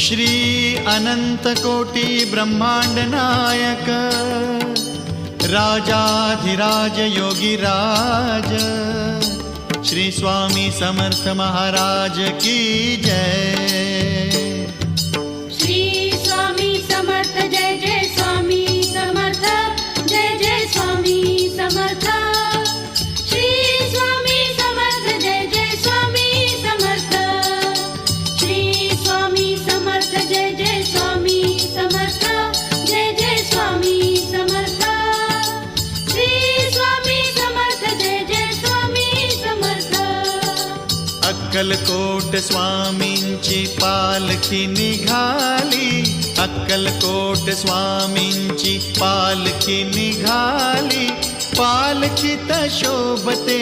श्री अनंत कोटी ब्रह्मांड नायक राजाधिराज योगीराज श्री स्वामी समर्थ महाराज की जय। श्री स्वामी समर्थ जय जय स्वामी समर्थ जय जय स्वामी समर्थ। श्री स्वामी समर्थ जय जय स्वामी समर्थ। श्री स्वामी समर्थ जय जय स्वामी समर्थ जय जय स्वामी समर्थ। श्री स्वामी समर्थ जय जय स्वामी समर्थ। अक्कलकोट स्वामींची पालखी निघाली, अक्कलकोट स्वामींची पालखी निघाली, पालखीत शोभते